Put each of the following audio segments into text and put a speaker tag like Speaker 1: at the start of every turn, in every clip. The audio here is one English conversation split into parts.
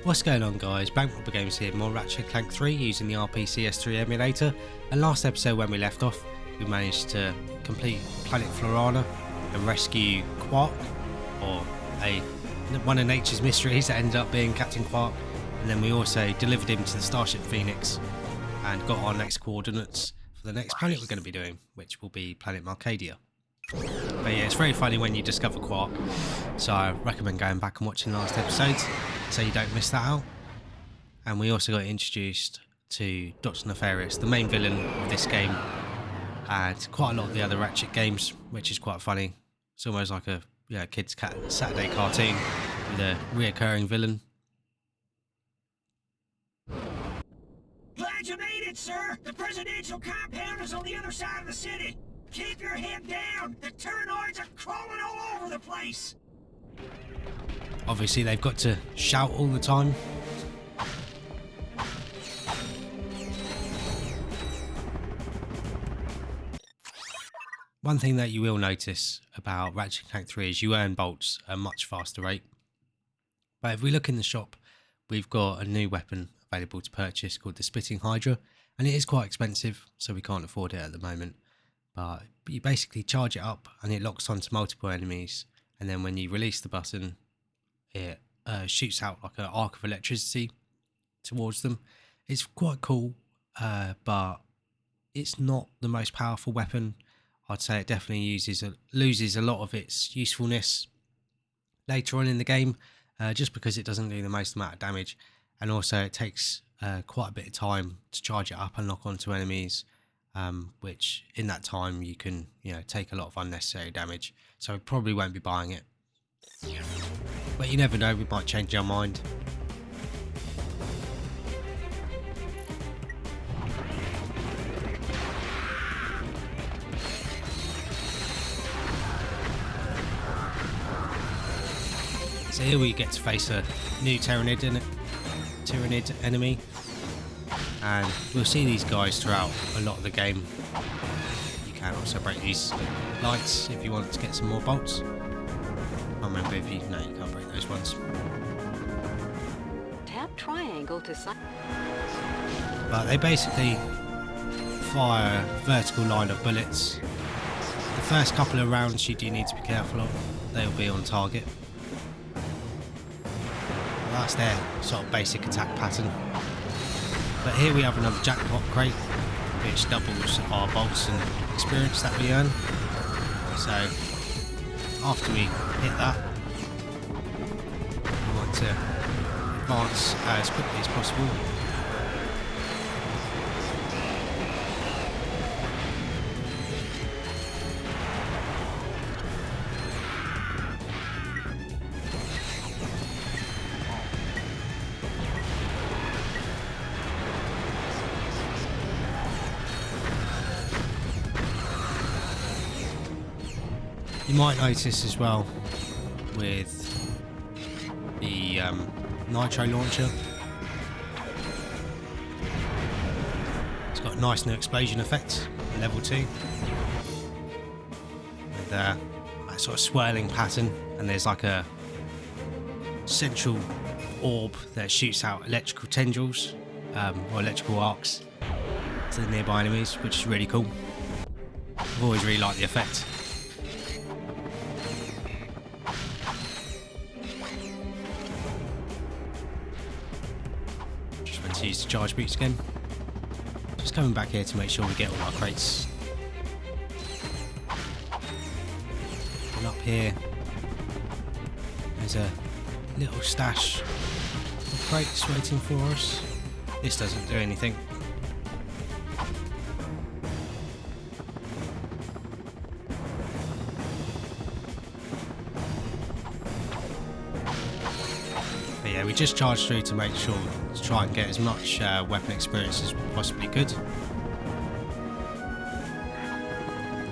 Speaker 1: What's going on, guys? Bankrobber Games here, more Ratchet and Clank 3 using the RPCS3 emulator. And last episode when we left off, we managed to complete Planet Florana and rescue Quark, or one of nature's mysteries that ended up being Captain Quark. And then we also delivered him to the Starship Phoenix and got our next coordinates for the next planet we're going to be doing, which will be Planet Marcadia. But yeah, it's very funny when you discover Quark, so I recommend going back and watching last episodes so you don't miss that out. And we also got introduced to Dr. Nefarious, the main villain of this game, and quite a lot of the other Ratchet games, which is quite funny. It's almost like a kids' Saturday cartoon with a reoccurring villain.
Speaker 2: Glad you made it, sir! The presidential compound is on the other side of the city! Keep your head down! The Turnoids are crawling all over the place!
Speaker 1: Obviously, they've got to shout all the time. One thing that you will notice about Ratchet and Clank 3 is you earn bolts at a much faster rate. But if we look in the shop, we've got a new weapon available to purchase called the Spitting Hydra, and it is quite expensive, so we can't afford it at the moment. But you basically charge it up and it locks onto multiple enemies, and then when you release the button, it shoots out like an arc of electricity towards them. It's quite cool, but it's not the most powerful weapon. I'd say it definitely loses a lot of its usefulness later on in the game, just because it doesn't do the most amount of damage, and also it takes quite a bit of time to charge it up and lock onto enemies. Which in that time you can take a lot of unnecessary damage, so I probably won't be buying it, but you never know, we might change our mind. So here we get to face a new Tyrannid enemy. And we'll see these guys throughout a lot of the game. You can also break these lights if you want to get some more bolts. I remember if you can't break those ones.
Speaker 3: Tap triangle to
Speaker 1: But they basically fire a vertical line of bullets. The first couple of rounds you do need to be careful of. They'll be on target. Well, that's their sort of basic attack pattern. But here we have another jackpot crate, which doubles our bolts and experience that we earn. So after we hit that, we want to advance as quickly as possible. You might notice as well with the nitro launcher, it's got a nice new explosion effect in level 2 with that sort of swirling pattern, and there's like a central orb that shoots out electrical tendrils or electrical arcs to the nearby enemies, which is really cool. I've always really liked the effect. To use the charge boots again. Just coming back here to make sure we get all our crates. And up here there's a little stash of crates waiting for us. This doesn't do anything. Yeah, we just charged through to make sure to try and get as much weapon experience as we possibly could.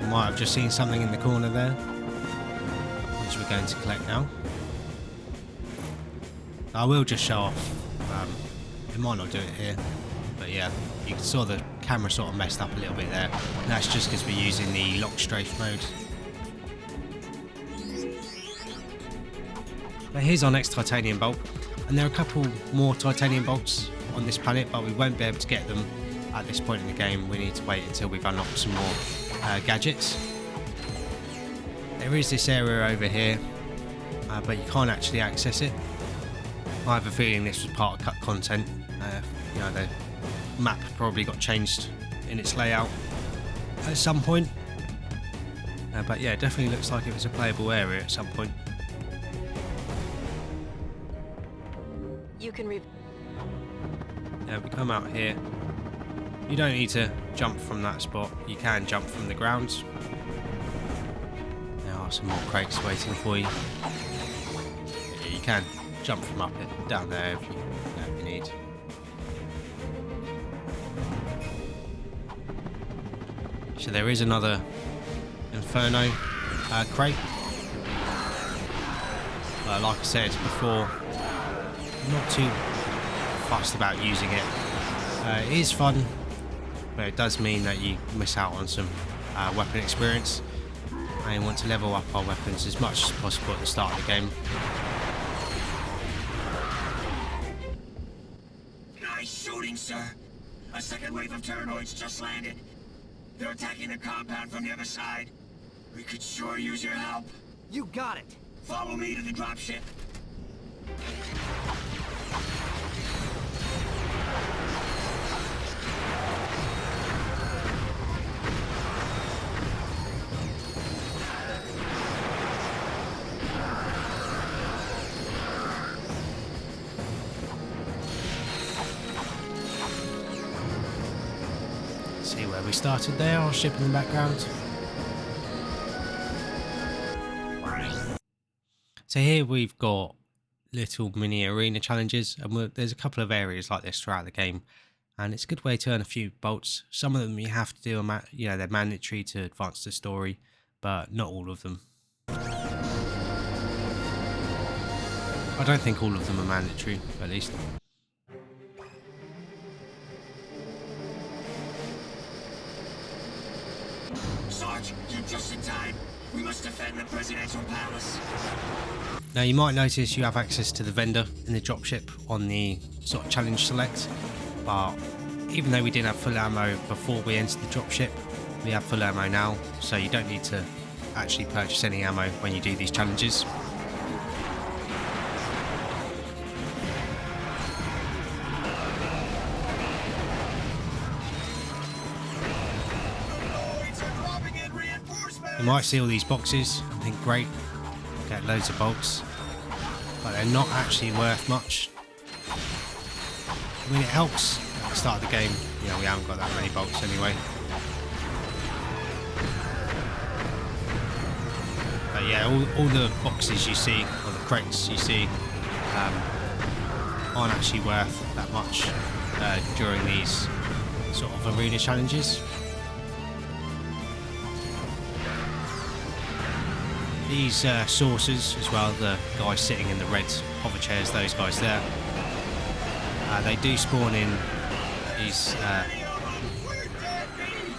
Speaker 1: We might have just seen something in the corner there, which we're going to collect now. I will just show off. It might not do it here, but yeah, you saw the camera sort of messed up a little bit there, and that's just because we're using the lock strafe mode. But here's our next titanium bolt, and there are a couple more titanium bolts on this planet, but we won't be able to get them at this point in the game. We need to wait until we've unlocked some more gadgets. There is this area over here, but you can't actually access it. I have a feeling this was part of cut content. You know, the map probably got changed in its layout at some point. But yeah, it definitely looks like it was a playable area at some point.
Speaker 3: You can
Speaker 1: Yeah, we come out here. You don't need to jump from that spot. You can jump from the ground. There are some more crates waiting for you. Yeah, you can jump from up it, down there if you need. So there is another Inferno crate. Like I said before, I'm not too fussed about using it. It is fun, but it does mean that you miss out on some weapon experience. I want to level up our weapons as much as possible at the start of the game.
Speaker 2: Nice shooting, sir. A second wave of Turnoids just landed. They're attacking the compound from the other side. We could sure use your help.
Speaker 4: You got it.
Speaker 2: Follow me to the dropship.
Speaker 1: See where we started there, our ship in the background. So here we've got little mini arena challenges, and there's a couple of areas like this throughout the game, and it's a good way to earn a few bolts. Some of them you have to do, you know, they're mandatory to advance the story, but not all of them. I don't think all of them are mandatory, at least.
Speaker 2: Sarge, you're just in time. We must defend the presidential palace.
Speaker 1: Now you might notice you have access to the vendor in the dropship on the sort of challenge select, but even though we didn't have full ammo before we entered the dropship, we have full ammo now, so you don't need to actually purchase any ammo when you do these challenges. You might see all these boxes and think, great, get loads of bolts, but they're not actually worth much. I mean, it helps at the start of the game. You know, we haven't got that many bolts anyway. But yeah, all the boxes you see, or the crates you see, aren't actually worth that much during these sort of arena challenges. These saucers as well, the guys sitting in the red hover chairs, those guys there, they do spawn in these,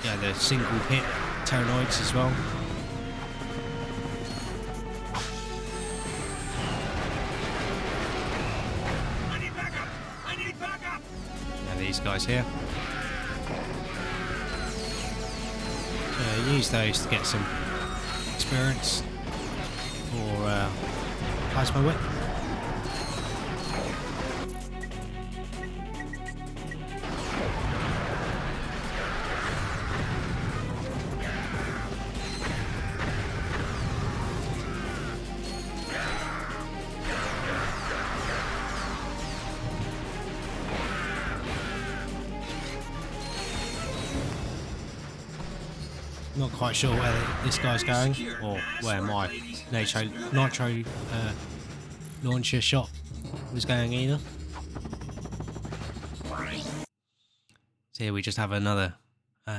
Speaker 1: yeah, the single hit Terranoids as well.
Speaker 2: I need backup! I need backup!
Speaker 1: Yeah, these guys here. Use those to get some experience for plasma whip. Not quite sure where this guy's going, or where my nitro launcher shot was going either. So here we just have another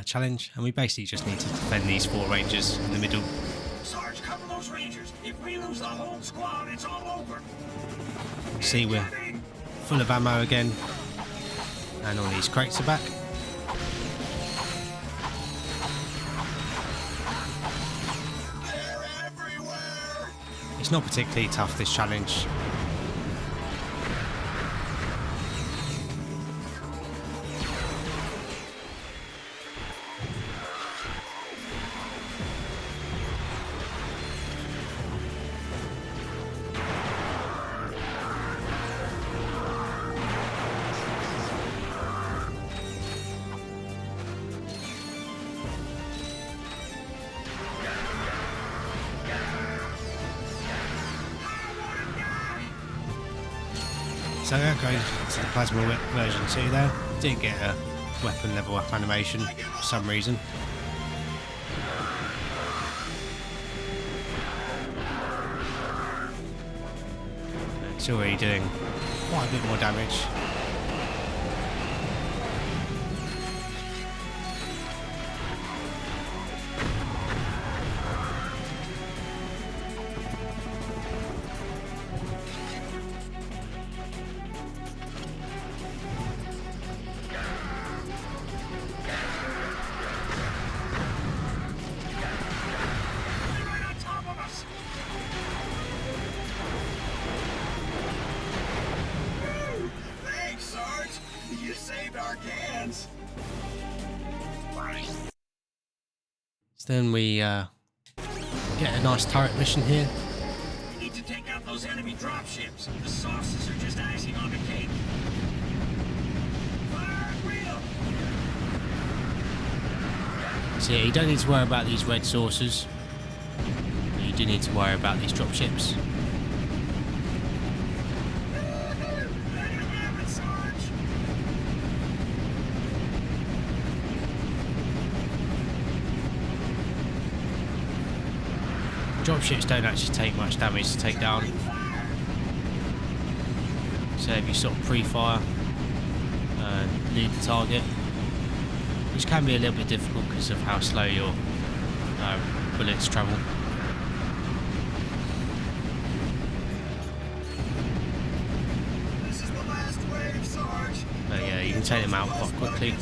Speaker 1: challenge, and we basically just need to defend these 4 rangers in the middle.
Speaker 2: Sarge, cover those rangers. If we lose the whole squad, it's all over.
Speaker 1: See, we're full of ammo again, and all these crates are back. It's not particularly tough, this challenge. So that goes to the plasma version 2 there. Didn't get a weapon level up animation for some reason. It's already doing quite a bit more damage. So then we get a nice turret mission here.
Speaker 2: We need to take out those enemy dropships. The sauces are just icing on the cake. Fire real.
Speaker 1: So yeah, you don't need to worry about these red saucers, but you do need to worry about these dropships.
Speaker 2: Let him have it, Sarge.
Speaker 1: Dropships don't actually take much damage to take down. So if you sort of pre-fire and lead the target, which can be a little bit difficult because of how slow your bullets travel.
Speaker 2: This is the last wave, Sarge.
Speaker 1: But yeah, you can take them out quite quickly.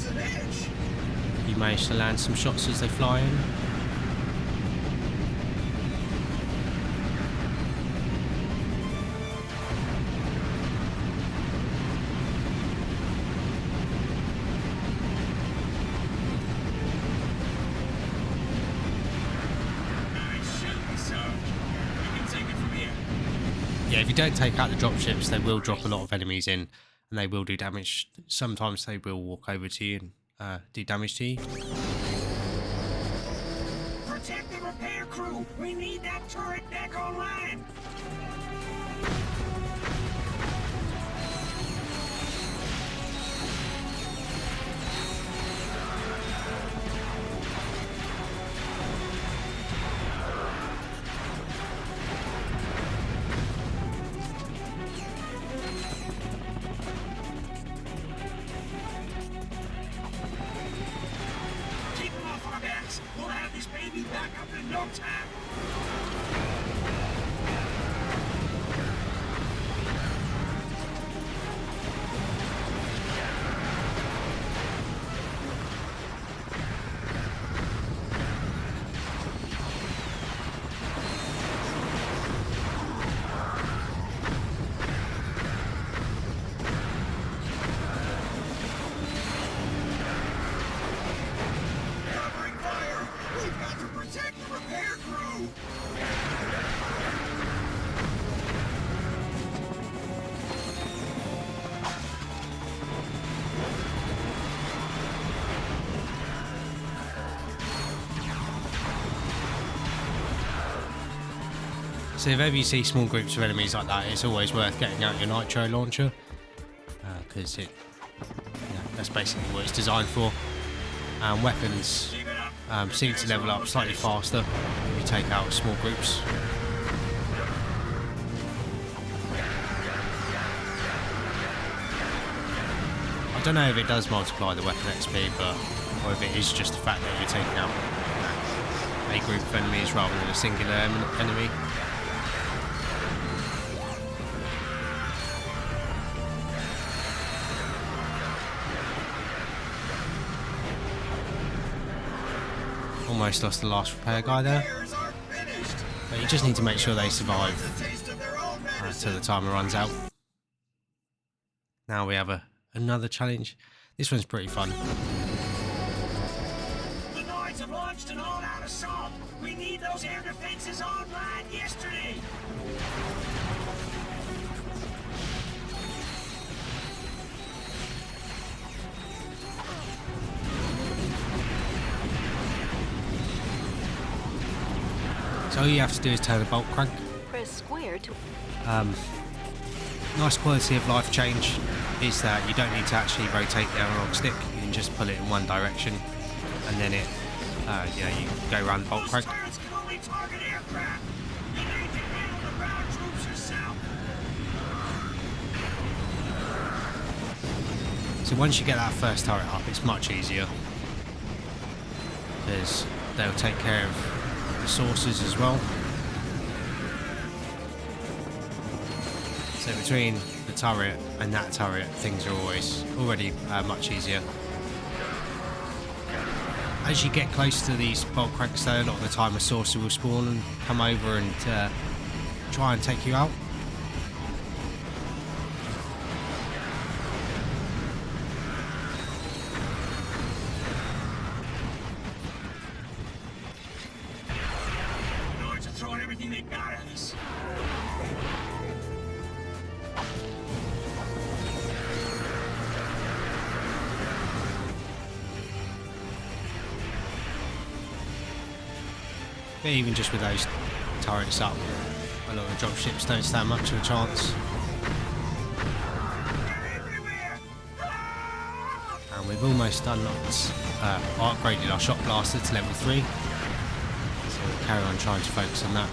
Speaker 1: You manage to land some shots as they fly in. Yeah, if you don't take out the dropships, they will drop a lot of enemies in, and they will do damage. Sometimes they will walk over to you and do damage to you.
Speaker 2: Protect the repair crew. We need that turret back online. Keep them off our backs. We'll have this baby back up in no time. Covering fire. We've got to protect the repair crew.
Speaker 1: So if ever you see small groups of enemies like that, it's always worth getting out your nitro launcher, because that's basically what it's designed for. And weapons
Speaker 2: Keep it up.
Speaker 1: seem to level up slightly faster if you take out small groups. I don't know if it does multiply the weapon XP, or if it is just the fact that you're taking out a group of enemies rather than a singular enemy. Almost lost the last repair guy there.
Speaker 2: Repairs are finished.
Speaker 1: But But you just need to make sure they survive
Speaker 2: Taste of their own medicine.
Speaker 1: till the timer runs out. Now we have another challenge. This one's pretty fun.
Speaker 2: The Noids have launched an all-out assault. We need those air defenses online yesterday.
Speaker 1: So all you have to do is turn the bolt crank.
Speaker 3: Press square to...
Speaker 1: Nice quality of life change is that you don't need to actually rotate the analog stick. You can just pull it in one direction, and then it, you go around the bolt crank.
Speaker 2: Those turrets can only target aircraft. You need to handle the ground troops yourself.
Speaker 1: So once you get that first turret up, it's much easier because they'll take care of the sources as well. So between the turret and that turret, things are already much easier. As you get close to these bolt cranks though, a lot of the time a saucer will spawn and come over and try and take you out.
Speaker 2: Noids are throwing everything they got at us.
Speaker 1: But even just with those turrets up, a lot of the dropships don't stand much of a chance.
Speaker 2: They're everywhere. Ah!
Speaker 1: And we've almost unlocked, upgraded our shot blaster to level 3. So we'll carry on trying to focus on that.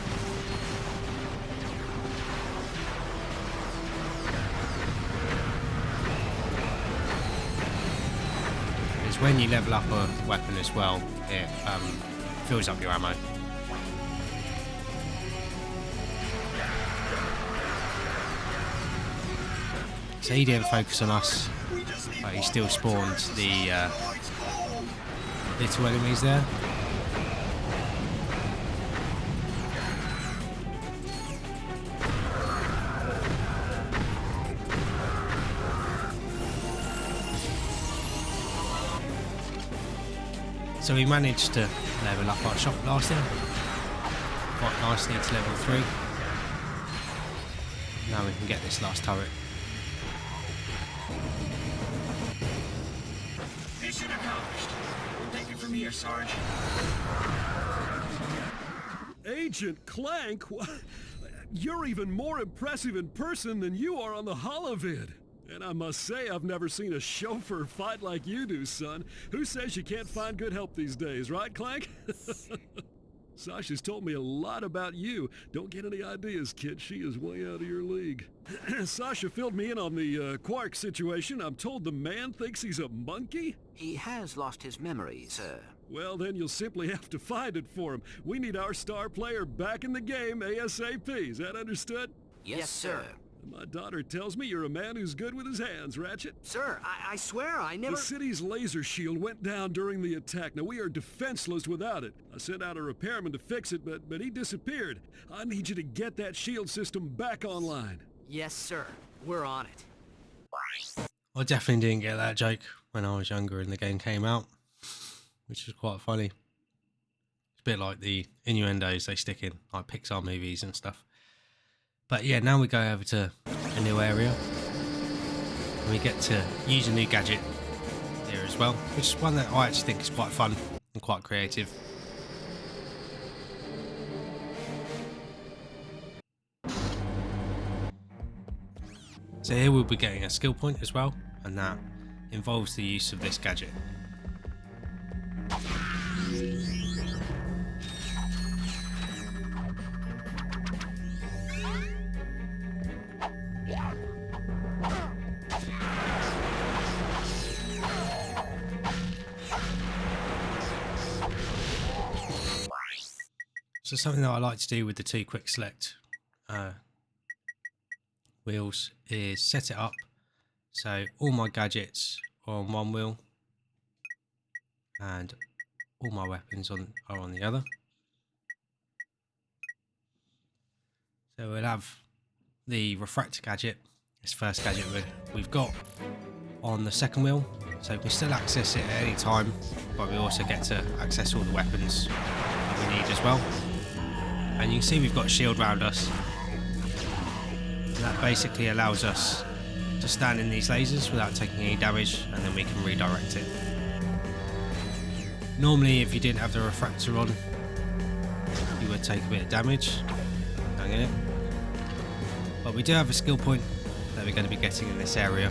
Speaker 1: Because when you level up a weapon as well, it fills up your ammo. So he didn't focus on us, but he still spawned the little enemies there. So we managed to level up our shot blaster quite nicely to level 3. Now we can get this last turret.
Speaker 2: Mission accomplished. Take it from here, Sarge.
Speaker 4: Agent Clank? You're even more impressive in person than you are on the holovid. And I must say, I've never seen a chauffeur fight like you do, son. Who says you can't find good help these days, right, Clank? Sasha's told me a lot about you. Don't get any ideas, kid. She is way out of your league. Sasha filled me in on the Quark situation. I'm told the man thinks he's a monkey?
Speaker 5: He has lost his memory, sir.
Speaker 4: Well, then you'll simply have to find it for him. We need our star player back in the game ASAP. Is that understood?
Speaker 5: Yes, sir.
Speaker 4: My daughter tells me you're a man who's good with his hands, Ratchet.
Speaker 5: Sir, I swear I never...
Speaker 4: The city's laser shield went down during the attack. Now, we are defenseless without it. I sent out a repairman to fix it, but he disappeared. I need you to get that shield system back online.
Speaker 5: Yes, sir. We're on it.
Speaker 1: I definitely didn't get that joke when I was younger and the game came out, which is quite funny. It's a bit like the innuendos they stick in, like Pixar movies and stuff. But yeah, now we go over to a new area and we get to use a new gadget here as well, which is one that I actually think is quite fun and quite creative. So here we'll be getting a skill point as well, and that involves the use of this gadget. So something that I like to do with the two quick select wheels is set it up so all my gadgets are on one wheel and all my weapons are on the other. So we'll have the refractor gadget, this first gadget we've got on the second wheel, so we can still access it at any time, but we also get to access all the weapons that we need as well. And you can see we've got a shield around us, and that basically allows us to stand in these lasers without taking any damage, and then we can redirect it. Normally if you didn't have the refractor on, you would take a bit of damage, hanging it. But we do have a skill point that we're going to be getting in this area,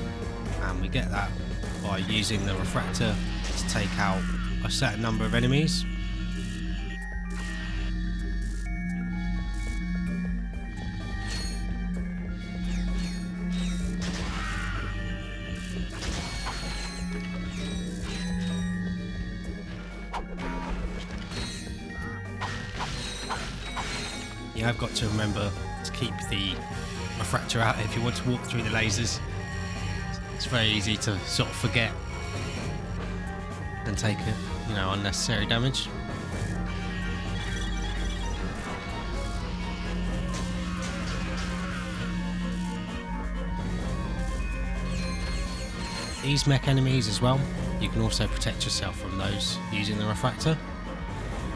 Speaker 1: and we get that by using the refractor to take out a certain number of enemies. You have got to remember to keep the refractor out if you want to walk through the lasers. It's very easy to sort of forget and take unnecessary damage. These mech enemies as well, you can also protect yourself from those using the refractor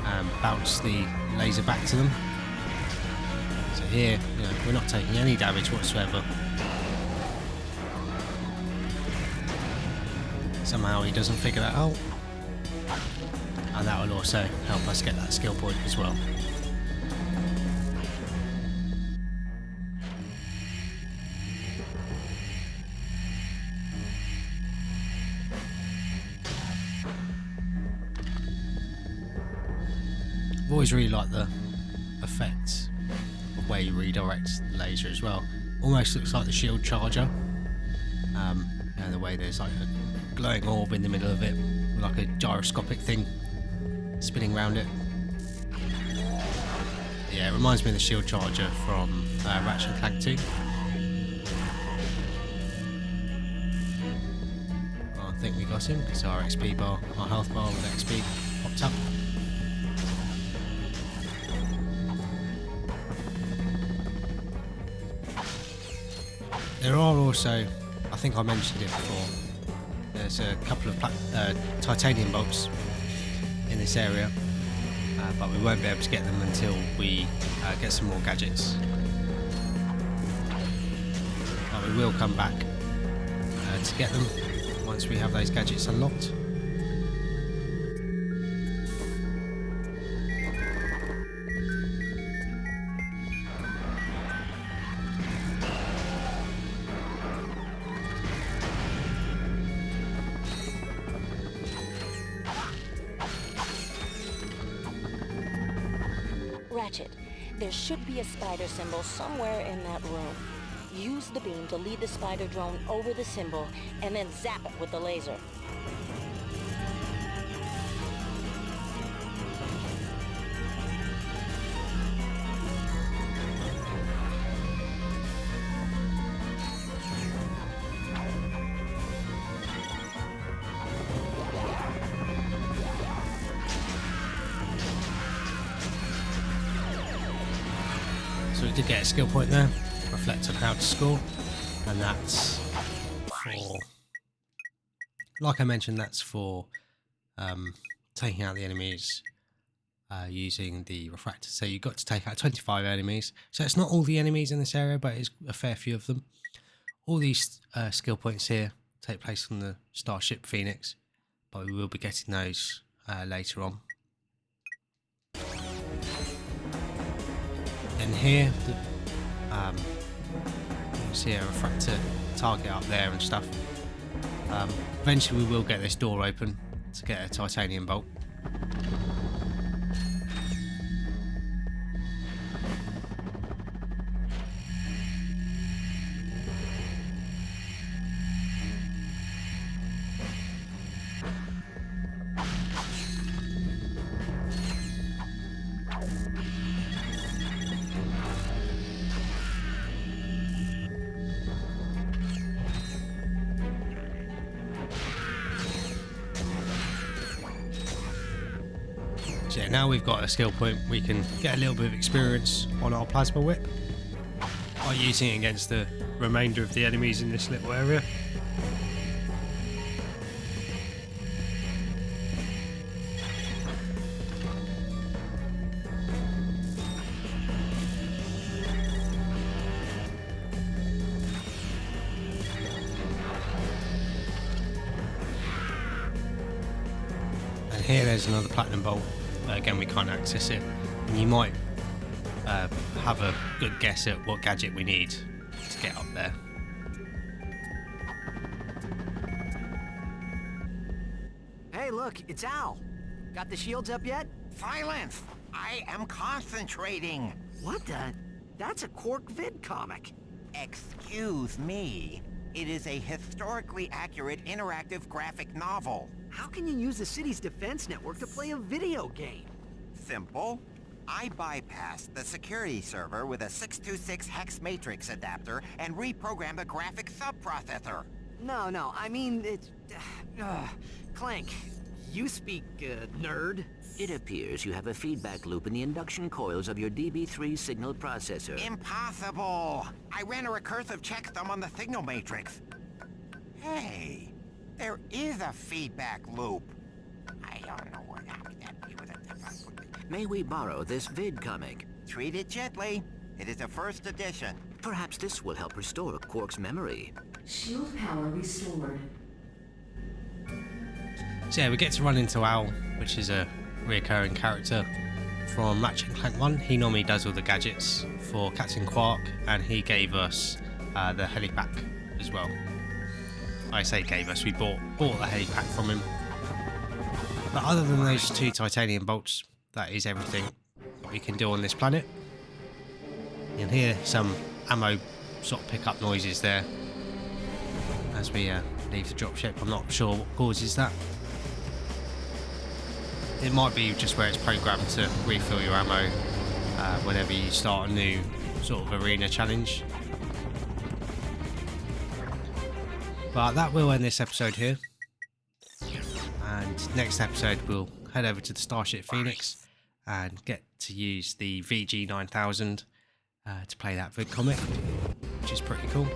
Speaker 1: and bounce the laser back to them. So here, we're not taking any damage whatsoever. Somehow he doesn't figure that out, and that will also help us get that skill point as well. I've always really liked the effects of where you redirect the laser as well. Almost looks like the shield charger. The way there's like a glowing orb in the middle of it, with like a gyroscopic thing spinning around it. Yeah, it reminds me of the shield charger from Ratchet and Clank 2. I think we got him because our XP bar, our health bar with XP popped up. There are also, I think I mentioned it before, there's a couple of titanium bolts in this area, but we won't be able to get them until we get some more gadgets. But we will come back to get them once we have those gadgets unlocked.
Speaker 6: Ratchet, there should be a spider symbol somewhere in that room. Use the beam to lead the spider drone over the symbol, and then zap it with the laser.
Speaker 1: So we did get a skill point there, reflect on how to score, and that's for, like I mentioned, that's for taking out the enemies using the refractor. So you've got to take out 25 enemies. So it's not all the enemies in this area, but it's a fair few of them. All these skill points here take place on the Starship Phoenix, but we will be getting those later on. And here, you see a refractor target up there and stuff. Eventually we will get this door open to get a titanium bolt. So yeah, now we've got a skill point, we can get a little bit of experience on our plasma whip. Are using it against the remainder of the enemies in this little area. And here there's another platinum bolt, but again we can't access it. And you might have a good guess at what gadget we need to get up there.
Speaker 5: Hey, look, it's Al. Got the shields up yet?
Speaker 2: Silence! I am concentrating.
Speaker 5: What the? That's a Quark vid comic.
Speaker 2: Excuse me. It is a historically accurate interactive graphic novel.
Speaker 5: How can you use the city's defense network to play a video game?
Speaker 2: Simple. I bypassed the security server with a 626 hex matrix adapter and reprogrammed the graphic subprocessor.
Speaker 5: No, I mean, it's... Clank, you speak, nerd.
Speaker 7: It appears you have a feedback loop in the induction coils of your DB3 signal processor.
Speaker 2: Impossible! I ran a recursive checksum on the signal matrix. Hey, there is a feedback loop. I don't know what happened.
Speaker 7: May we borrow this vid comic?
Speaker 2: Treat it gently. It is a first edition.
Speaker 7: Perhaps this will help restore Quark's memory.
Speaker 8: Shield power restored.
Speaker 1: So yeah, we get to run into Al, which is a recurring character from Ratchet and Clank 1. He normally does all the gadgets for Captain Quark, and he gave us the helipack as well. I say gave us, we bought the helipack from him. But other than those 2 titanium bolts, that is everything we can do on this planet. You can hear some ammo sort of pick up noises there as we leave the dropship. I'm not sure what causes that. It might be just where it's programmed to refill your ammo whenever you start a new sort of arena challenge. But that will end this episode here. And next episode we'll head over to the Starship Phoenix and get to use the VG9000 to play that vid comic, which is pretty cool.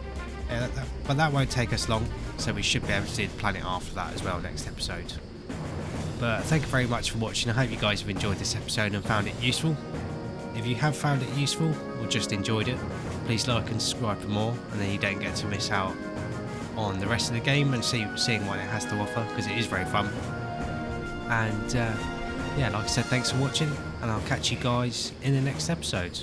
Speaker 1: Yeah, but that won't take us long, so we should be able to see the planet after that as well next episode. But thank you very much for watching. I hope you guys have enjoyed this episode and found it useful. If you have found it useful or just enjoyed it, please like and subscribe for more, and then you don't get to miss out on the rest of the game and seeing what it has to offer, because it is very fun. And yeah, like I said, thanks for watching, and I'll catch you guys in the next episode.